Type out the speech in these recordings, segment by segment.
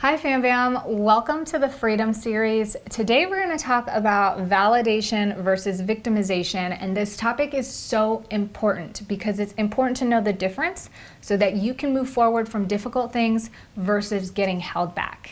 Hi Fam Bam, welcome to the Freedom Series. Today we're going to talk about validation versus victimization, and this topic is so important because it's important to know the difference so that you can move forward from difficult things versus getting held back.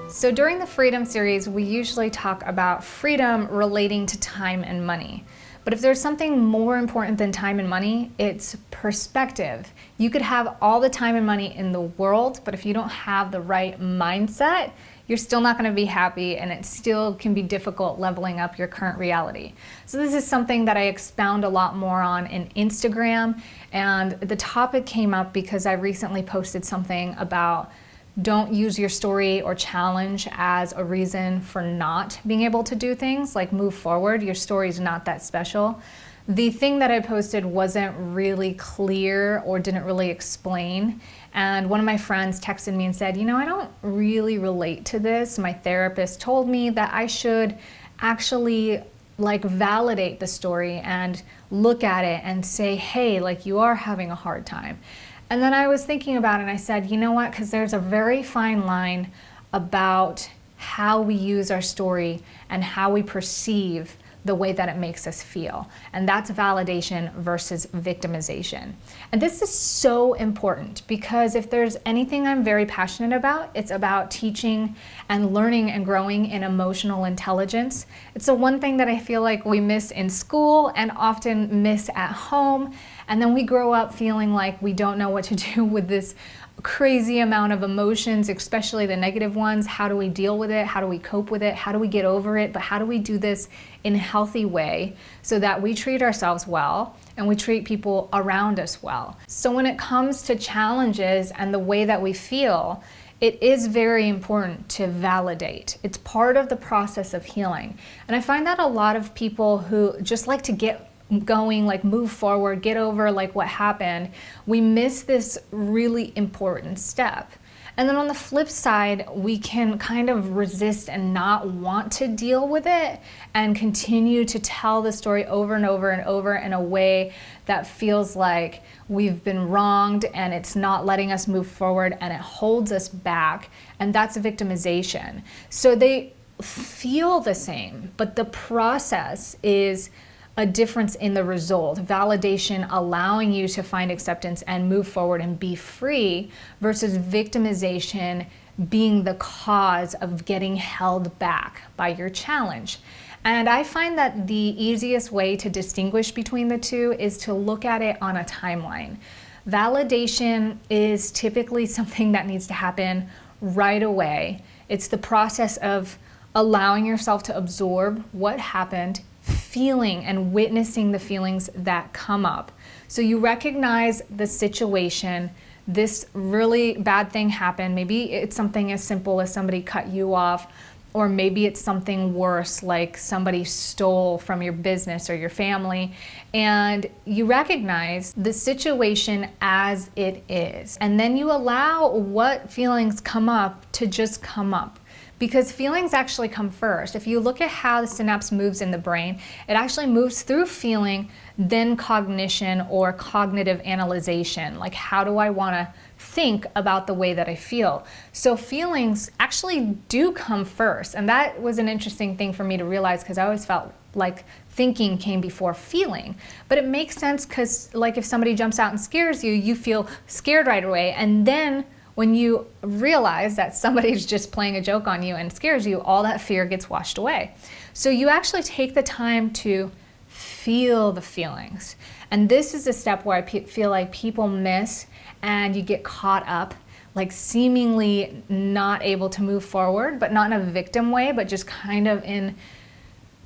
So during the Freedom Series, we usually talk about freedom relating to time and money. But if there's something more important than time and money, it's perspective. You could have all the time and money in the world, but if you don't have the right mindset, you're still not going to be happy, and it still can be difficult leveling up your current reality. So this is something that I expound a lot more on in Instagram, and the topic came up because I recently posted something about don't use your story or challenge as a reason for not being able to do things, like move forward. Your story is not that special. The thing that I posted wasn't really clear or didn't really explain. And one of my friends texted me and said, I don't really relate to this. My therapist told me that I should actually validate the story and look at it and say, hey, you are having a hard time. And then I was thinking about it and I said, you know what? Because there's a very fine line about how we use our story and how we perceive the way that it makes us feel. And that's validation versus victimization. And this is so important because if there's anything I'm very passionate about, it's about teaching and learning and growing in emotional intelligence. It's the one thing that I feel like we miss in school and often miss at home. And then we grow up feeling like we don't know what to do with this crazy amount of emotions, especially the negative ones. How do we deal with it? How do we cope with it? How do we get over it? But how do we do this in a healthy way so that we treat ourselves well and we treat people around us well? So when it comes to challenges and the way that we feel, it is very important to validate. It's part of the process of healing. And I find that a lot of people who just like to get going, move forward, get over what happened, we miss this really important step. And then on the flip side, we can kind of resist and not want to deal with it and continue to tell the story over and over and over in a way that feels like we've been wronged and it's not letting us move forward and it holds us back. And that's victimization. So they feel the same, but the process is a difference in the result. Validation allowing you to find acceptance and move forward and be free versus victimization being the cause of getting held back by your challenge. And I find that the easiest way to distinguish between the two is to look at it on a timeline. Validation is typically something that needs to happen right away. It's the process of allowing yourself to absorb what happened, feeling and witnessing the feelings that come up. So you recognize the situation, this really bad thing happened. Maybe it's something as simple as somebody cut you off, or maybe it's something worse like somebody stole from your business or your family, and you recognize the situation as it is. And then you allow what feelings come up to just come up. Because feelings actually come first. If you look at how the synapse moves in the brain, it actually moves through feeling, then cognition or cognitive analyzation. How do I want to think about the way that I feel? So feelings actually do come first. And that was an interesting thing for me to realize because I always felt like thinking came before feeling. But it makes sense because if somebody jumps out and scares you, you feel scared right away. And then when you realize that somebody's just playing a joke on you and scares you, all that fear gets washed away. So you actually take the time to feel the feelings. And this is a step where I feel like people miss and you get caught up, seemingly not able to move forward, but not in a victim way, but just kind of in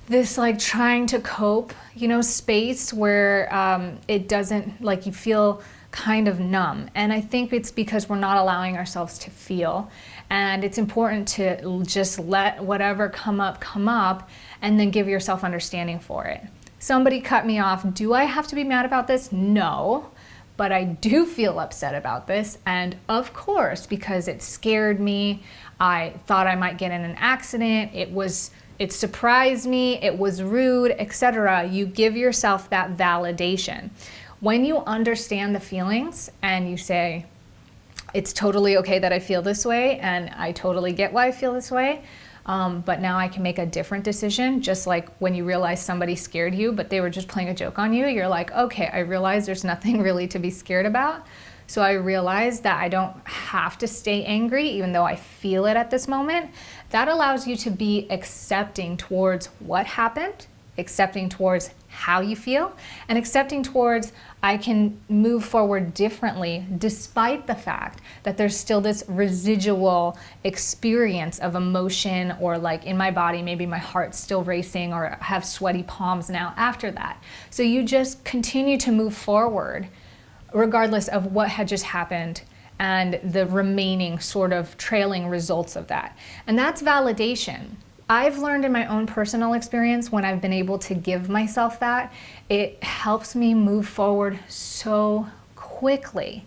this trying to cope, space where it doesn't, you feel kind of numb. And I think it's because we're not allowing ourselves to feel. And it's important to just let whatever come up, and then give yourself understanding for it. Somebody cut me off. Do I have to be mad about this? No. but I do feel upset about this. And of course, because it scared me, I thought I might get in an accident, it surprised me, it was rude, etc. You give yourself that validation. When you understand the feelings and you say, it's totally okay that I feel this way, and I totally get why I feel this way, but now I can make a different decision. Just like when you realize somebody scared you, but they were just playing a joke on you, you're like, okay, I realize there's nothing really to be scared about. So I realize that I don't have to stay angry, even though I feel it at this moment. That allows you to be accepting towards what happened, accepting towards how you feel, and accepting towards I can move forward differently despite the fact that there's still this residual experience of emotion, or like in my body, maybe my heart's still racing or I have sweaty palms now after that. So you just continue to move forward regardless of what had just happened and the remaining sort of trailing results of that. And that's validation. I've learned in my own personal experience, when I've been able to give myself that, it helps me move forward so quickly.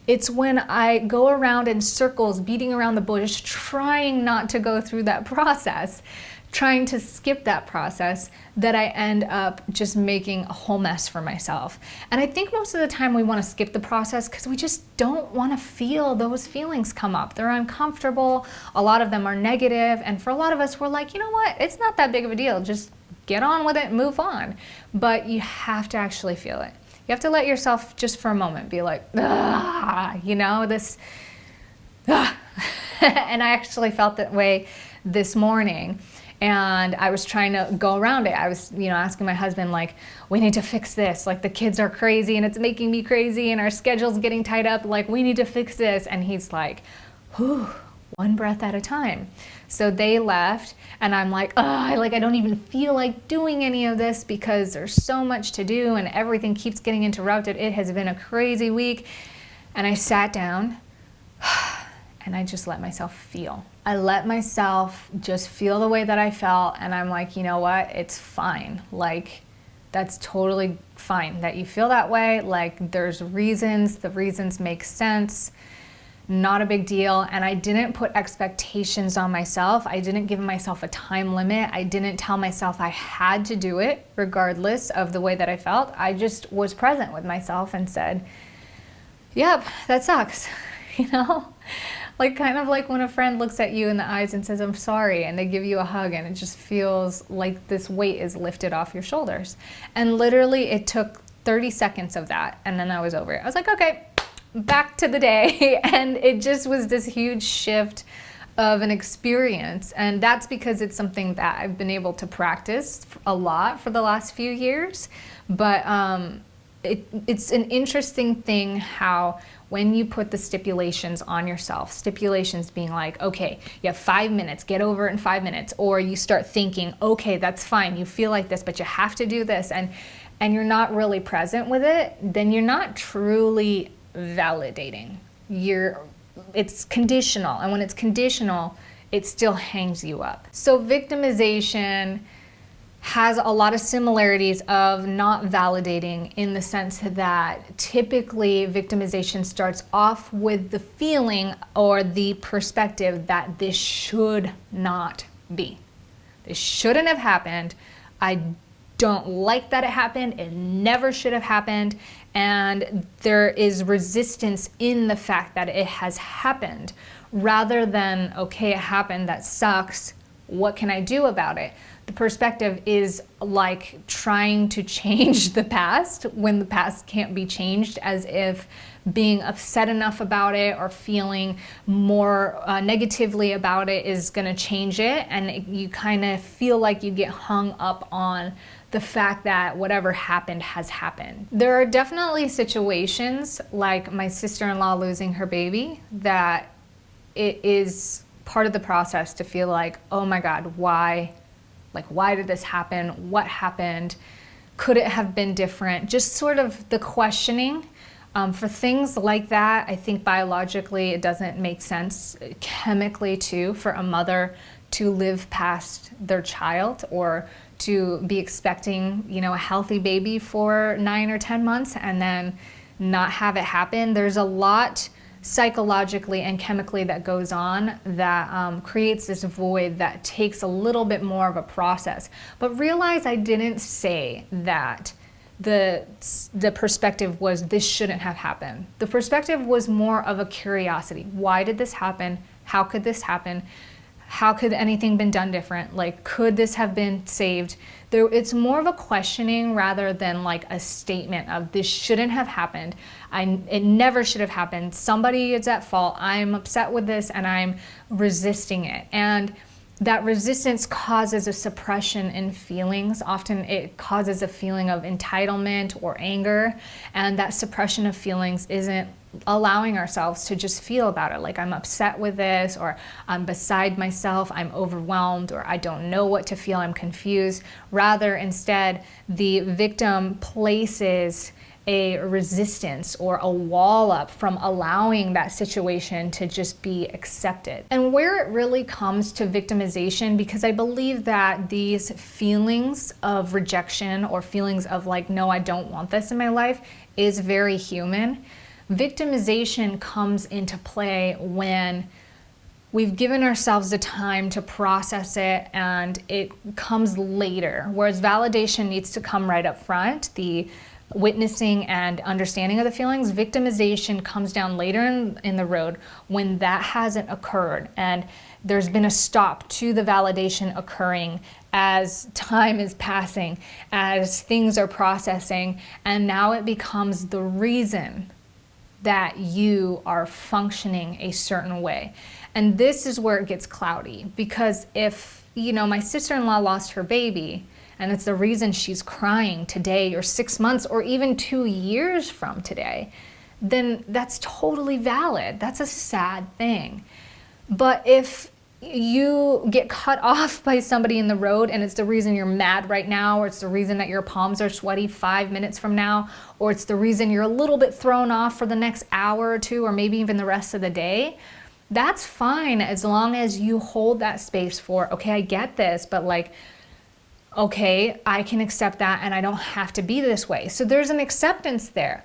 It's when I go around in circles, beating around the bush, trying not to go through that process, trying to skip that process, that I end up just making a whole mess for myself. And I think most of the time we want to skip the process because we just don't want to feel those feelings come up. They're uncomfortable. A lot of them are negative. And for a lot of us, we're like, you know what? It's not that big of a deal. Just get on with it and move on. But you have to actually feel it. You have to let yourself just for a moment be like, you know, this. And I actually felt that way this morning. And I was trying to go around it. I was, asking my husband, like, we need to fix this. Like, the kids are crazy and it's making me crazy and our schedule's getting tied up. Like, we need to fix this. And he's like, whew, one breath at a time. So they left and I'm like, I don't even feel like doing any of this because there's so much to do and everything keeps getting interrupted. It has been a crazy week. And I sat down and I just let myself feel. I let myself just feel the way that I felt, and I'm like, you know what? It's fine. Like, that's totally fine that you feel that way. Like, there's reasons. The reasons make sense. Not a big deal. And I didn't put expectations on myself. I didn't give myself a time limit. I didn't tell myself I had to do it regardless of the way that I felt. I just was present with myself and said, yep, that sucks, Like, kind of like when a friend looks at you in the eyes and says, I'm sorry, and they give you a hug and it just feels like this weight is lifted off your shoulders. And literally it took 30 seconds of that and then I was over it. I was like, okay, back to the day. And it just was this huge shift of an experience. And that's because it's something that I've been able to practice a lot for the last few years. But it's an interesting thing how when you put the stipulations on yourself, stipulations being like, okay, you have 5 minutes, get over it in 5 minutes, or you start thinking, okay, that's fine, you feel like this, but you have to do this, and you're not really present with it, then you're not truly validating. It's conditional, and when it's conditional, it still hangs you up. So victimization has a lot of similarities of not validating, in the sense that typically victimization starts off with the feeling or the perspective that this should not be. This shouldn't have happened. I don't like that it happened. It never should have happened. And there is resistance in the fact that it has happened, rather than, okay, it happened, that sucks. What can I do about it? The perspective is like trying to change the past when the past can't be changed, as if being upset enough about it or feeling more negatively about it is going to change it. And you kind of feel like you get hung up on the fact that whatever happened has happened. There are definitely situations like my sister-in-law losing her baby that it is part of the process to feel like, oh my God, why? Like, why did this happen? What happened? Could it have been different? Just sort of the questioning. For things like that, I think biologically it doesn't make sense, chemically too, for a mother to live past their child, or to be expecting, a healthy baby for 9 or 10 months and then not have it happen. There's a lot psychologically and chemically that goes on that creates this void that takes a little bit more of a process. But realize I didn't say that the perspective was this shouldn't have happened. The perspective was more of a curiosity. Why did this happen? How could this happen? How could anything been done different? Like, could this have been saved? It's more of a questioning rather than like a statement of this shouldn't have happened. It never should have happened. Somebody is at fault. I'm upset with this and I'm resisting it. And that resistance causes a suppression in feelings. Often it causes a feeling of entitlement or anger. And that suppression of feelings isn't allowing ourselves to just feel about it. Like, I'm upset with this, or I'm beside myself, I'm overwhelmed, or I don't know what to feel, I'm confused. Rather, instead, the victim places a resistance or a wall up from allowing that situation to just be accepted. And where it really comes to victimization, because I believe that these feelings of rejection or feelings of like, no, I don't want this in my life, is very human. Victimization comes into play when we've given ourselves the time to process it and it comes later, whereas validation needs to come right up front. The witnessing and understanding of the feelings, victimization comes down later in the road when that hasn't occurred and there's been a stop to the validation occurring as time is passing, as things are processing, and now it becomes the reason that you are functioning a certain way. And this is where it gets cloudy, because if, my sister-in-law lost her baby and it's the reason she's crying today or 6 months or even 2 years from today, then that's totally valid. That's a sad thing. But if you get cut off by somebody in the road and it's the reason you're mad right now, or it's the reason that your palms are sweaty 5 minutes from now, or it's the reason you're a little bit thrown off for the next hour or two, or maybe even the rest of the day, that's fine as long as you hold that space for, okay, I get this, but like, okay, I can accept that and I don't have to be this way. So there's an acceptance there.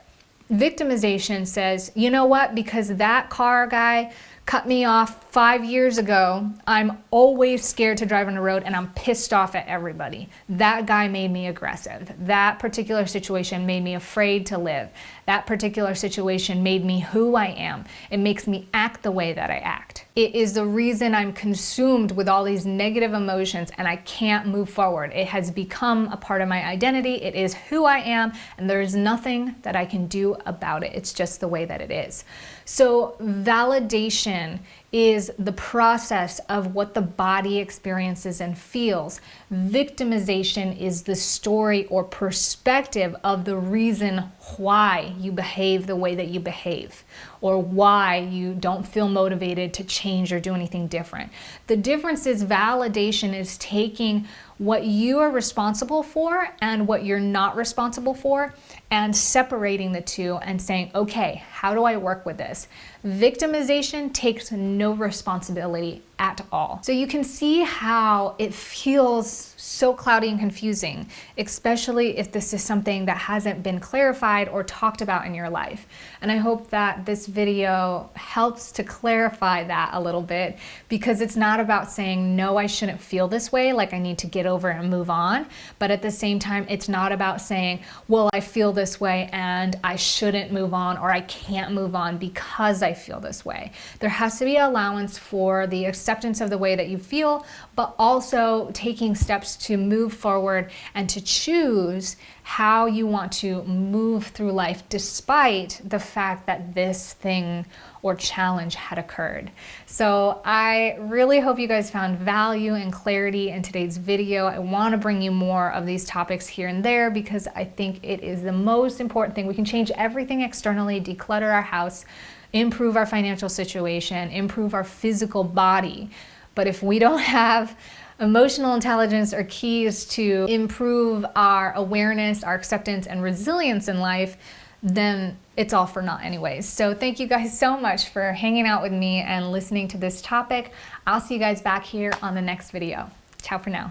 Victimization says, you know what, because that car guy cut me off 5 years ago, I'm always scared to drive on the road and I'm pissed off at everybody. That guy made me aggressive. That particular situation made me afraid to live. That particular situation made me who I am. It makes me act the way that I act. It is the reason I'm consumed with all these negative emotions and I can't move forward. It has become a part of my identity. It is who I am, and there is nothing that I can do about it. It's just the way that it is. So validation is the process of what the body experiences and feels. Victimization is the story or perspective of the reason why you behave the way that you behave, or why you don't feel motivated to change or do anything different. The difference is validation is taking what you are responsible for and what you're not responsible for and separating the two and saying, okay, how do I work with this? Victimization takes no responsibility at all. So you can see how it feels so cloudy and confusing, especially if this is something that hasn't been clarified or talked about in your life. And I hope that this video helps to clarify that a little bit, because it's not about saying, no, I shouldn't feel this way, like I need to get over and move on. But at the same time, it's not about saying, well, I feel this way and I shouldn't move on, or I can't move on because I feel this way. There has to be allowance for the acceptance of the way that you feel, but also taking steps to move forward and to choose how you want to move through life despite the fact that this thing or challenge had occurred. So I really hope you guys found value and clarity in today's video. I want to bring you more of these topics here and there because I think it is the most important thing. We can change everything externally, declutter our house, improve our financial situation, improve our physical body. But if we don't have emotional intelligence or keys to improve our awareness, our acceptance, and resilience in life, then it's all for naught anyways. So thank you guys so much for hanging out with me and listening to this topic. I'll see you guys back here on the next video. Ciao for now.